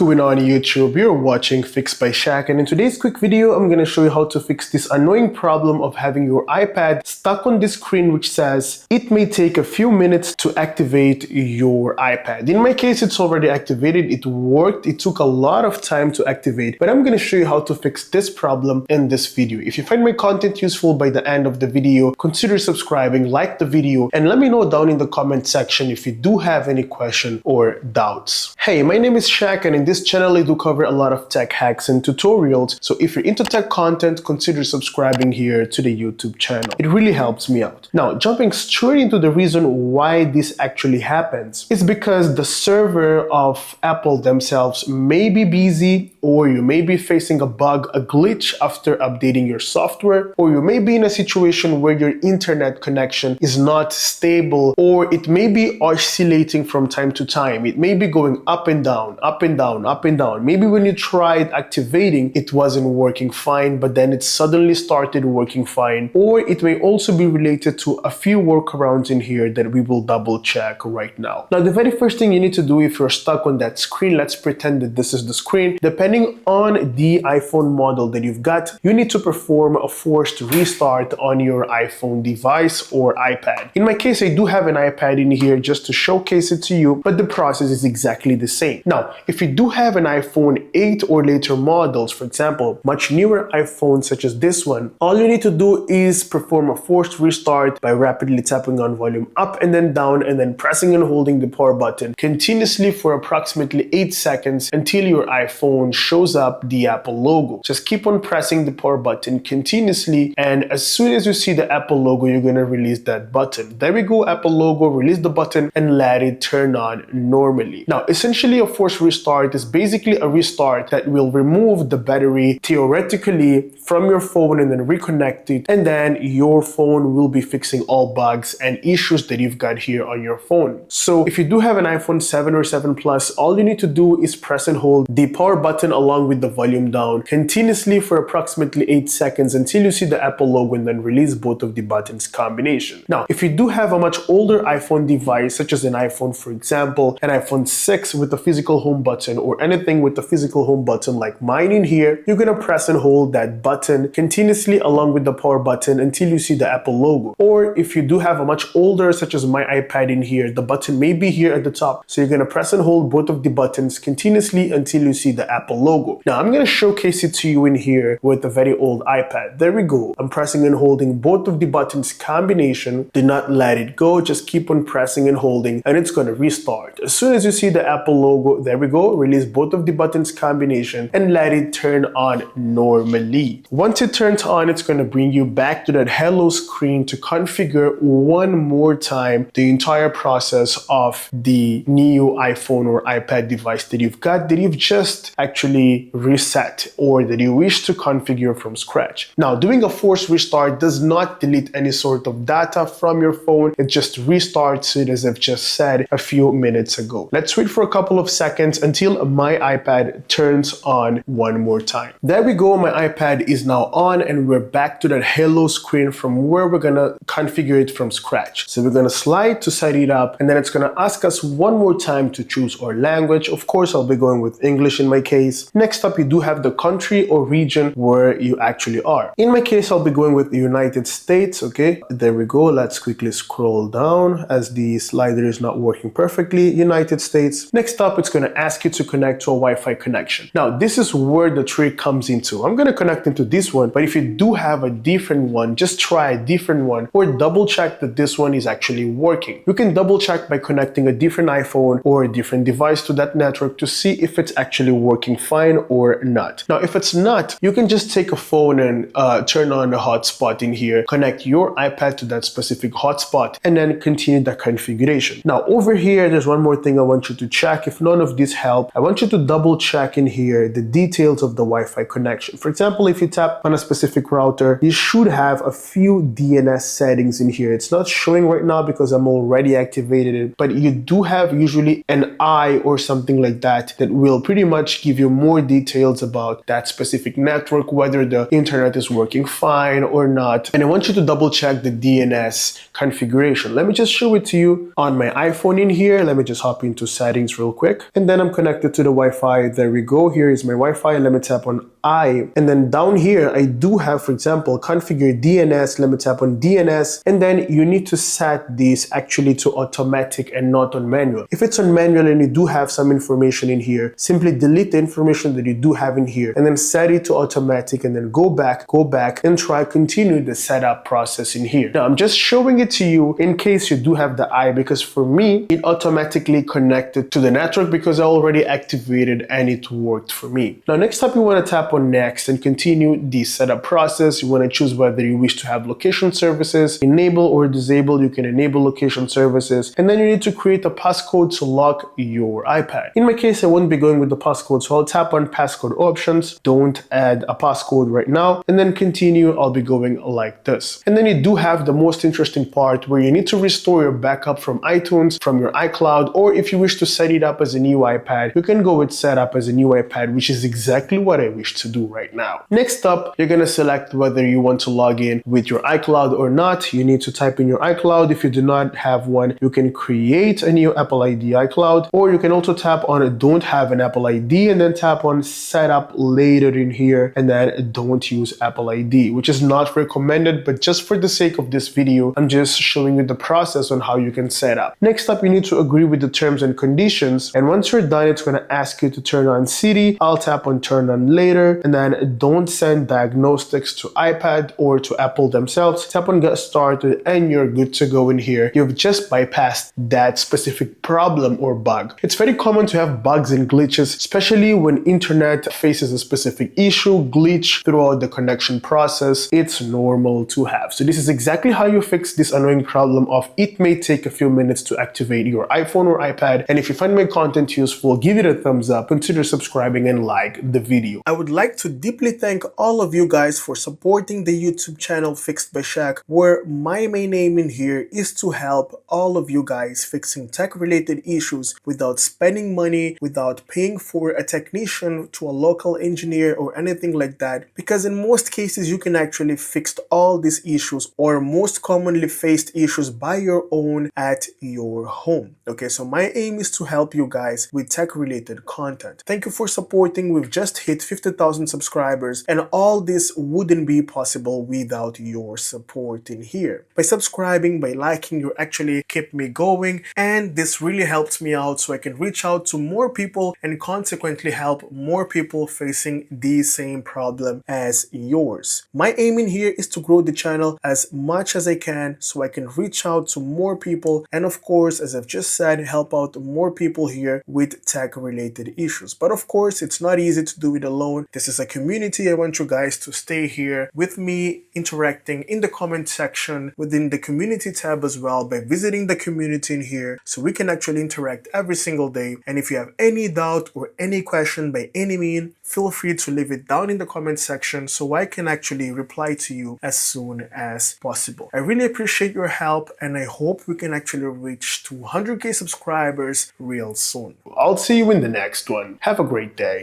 going on YouTube? You're watching Fixed by Shaq, and in today's quick video I'm going to show you how to fix this annoying problem of having your iPad stuck on the screen which says it may take a few minutes to activate your iPad. In my case it's already activated, it worked, it took a lot of time to activate, but I'm going to show you how to fix this problem in this video. If you find my content useful by the end of the video, consider subscribing, like the video, and let me know down in the comment section if you do have any question or doubts. Hey, my name is Shaq, and in this channel I do cover a lot of tech hacks and tutorials, so if you're into tech content, consider subscribing here to the YouTube channel. It really helps me out. Now, jumping straight into the reason why this actually happens, it's because the server of Apple themselves may be busy, or you may be facing a bug, a glitch after updating your software, or you may be in a situation where your internet connection is not stable, or it may be oscillating from time to time. It may be going up and down, up and down, up and down. Maybe when you tried activating, it wasn't working fine, but then it suddenly started working fine. Or it may also be related to a few workarounds in here that we will double check right now. Now, the very first thing you need to do if you're stuck on that screen, let's pretend that this is the screen. Depending on the iPhone model that you've got, you need to perform a forced restart on your iPhone device or iPad. In my case, I do have an iPad in here just to showcase it to you, but the process is exactly the same. Now, if you do have an iPhone 8 or later models, for example, much newer iPhones such as this one, all you need to do is perform a forced restart by rapidly tapping on volume up and then down and then pressing and holding the power button continuously for approximately 8 seconds until your iPhone shows up the Apple logo. Just keep on pressing the power button continuously, and as soon as you see the Apple logo, you're going to release that button. There we go, Apple logo, release the button and let it turn on normally. Now, essentially a forced restart is basically a restart that will remove the battery theoretically from your phone and then reconnect it, and then your phone will be fixing all bugs and issues that you've got here on your phone. So if you do have an iPhone 7 or 7 Plus, all you need to do is press and hold the power button along with the volume down continuously for approximately 8 seconds until you see the Apple logo and then release both of the buttons combination. Now, if you do have a much older iPhone device, such as an iPhone, for example, an iPhone 6 with a physical home button or anything with a physical home button like mine in here, you're gonna press and hold that button continuously along with the power button until you see the Apple logo. Or if you do have a much older, such as my iPad in here, the button may be here at the top, so you're gonna press and hold both of the buttons continuously until you see the Apple logo. Now, I'm gonna showcase it to you in here with a very old iPad. There we go. I'm pressing and holding both of the buttons combination. Do not let it go, just keep on pressing and holding and it's gonna restart. As soon as you see the Apple logo, there we go, release both of the buttons combination and let it turn on normally. Once it turns on, it's gonna bring you back to that hello screen to configure one more time the entire process of the new iPhone or iPad device that you've got, that you've just actually reset or that you wish to configure from scratch. Now, doing a forced restart does not delete any sort of data from your phone. It just restarts it, as I've just said a few minutes ago. Let's wait for a couple of seconds until my iPad turns on one more time. There we go, my iPad is now on and we're back to that hello screen from where we're gonna configure it from scratch. So we're gonna slide to set it up, and then it's gonna ask us one more time to choose our language. Of course, I'll be going with English in my case. Next up, you do have the country or region where you actually are. In my case, I'll be going with the United States, okay? There we go. Let's quickly scroll down as the slider is not working perfectly. United States. Next up, it's gonna ask you to connect to a Wi-Fi connection. Now, this is where the trick comes into. I'm gonna connect into this one, but if you do have a different one, just try a different one or double check that this one is actually working. You can double check by connecting a different iPhone or a different device to that network to see if it's actually working fine or not. Now, if it's not, you can just take a phone and turn on a hotspot in here, connect your iPad to that specific hotspot, and then continue the configuration. Now, over here, there's one more thing I want you to check. If none of this help, I want you to double check in here the details of the Wi-Fi connection. For example, if you tap on a specific router, you should have a few DNS settings in here. It's not showing right now because I'm already activated it, but you do have usually an I or something like that that will pretty much give you more details about that specific network, whether the internet is working fine or not. And I want you to double check the DNS configuration. Let me just show it to you on my iPhone in here. Let me just hop into settings real quick. And then I'm connected connected to the Wi-Fi. There we go. Here is my Wi-Fi. Let me tap on I. And then down here, I do have, for example, configure DNS. Let me tap on DNS. And then you need to set this actually to automatic and not on manual. If it's on manual and you do have some information in here, simply delete the information that you do have in here and then set it to automatic, and then go back and try continue the setup process in here. Now I'm just showing it to you in case you do have the I, because for me, it automatically connected to the network because I already activated and it worked for me. Now next up, you want to tap on next and continue the setup process. You want to choose whether you wish to have location services, enable or disable. You can enable location services, and then you need to create a passcode to lock your iPad. In my case, I won't be going with the passcode, so I'll tap on passcode options, don't add a passcode right now, and then continue. I'll be going like this. And then you do have the most interesting part where you need to restore your backup from iTunes, from your iCloud, or if you wish to set it up as a new iPad, you can go with setup as a new iPad, which is exactly what I wish to do right now. Next up, you're gonna select whether you want to log in with your iCloud or not. You need to type in your iCloud. If you do not have one, you can create a new Apple ID iCloud, or you can also tap on don't have an Apple ID and then tap on setup later in here, and then don't use Apple ID, which is not recommended, but just for the sake of this video, I'm just showing you the process on how you can set up. Next up, you need to agree with the terms and conditions, and once you're done, it's going to ask you to turn on Siri. I'll tap on turn on later, and then don't send diagnostics to iPad or to Apple themselves. Tap on get started and you're good to go in here. You've just bypassed that specific problem or bug. It's very common to have bugs and glitches, especially when internet faces a specific issue, glitch throughout the connection process. It's normal to have. So this is exactly how you fix this annoying problem of it may take a few minutes to activate your iPhone or iPad. And if you find my content useful, give it a thumbs up, consider subscribing and like the video. I would like to deeply thank all of you guys for supporting the YouTube channel Fixed by Shaq, where my main aim in here is to help all of you guys fixing tech related issues without spending money, without paying for a technician to a local engineer or anything like that, because in most cases you can actually fix all these issues or most commonly faced issues by your own at your home. Okay, so my aim is to help you guys with tech related content. Thank you for supporting. We've just hit 50,000 subscribers, and all this wouldn't be possible without your support in here. By subscribing, by liking, you actually keep me going, and this really helps me out so I can reach out to more people and consequently help more people facing the same problem as yours. My aim in here is to grow the channel as much as I can so I can reach out to more people, and of course, as I've just said, help out more people here with tech related issues. But of course, it's not easy to do it alone. This is a community. I want you guys to stay here with me, interacting in the comment section within the community tab as well, by visiting the community in here so we can actually interact every single day. And if you have any doubt or any question by any means, feel free to leave it down in the comment section so I can actually reply to you as soon as possible. I really appreciate your help, and I hope we can actually reach 200k subscribers real soon. I'll see you in the next one. Have a great day.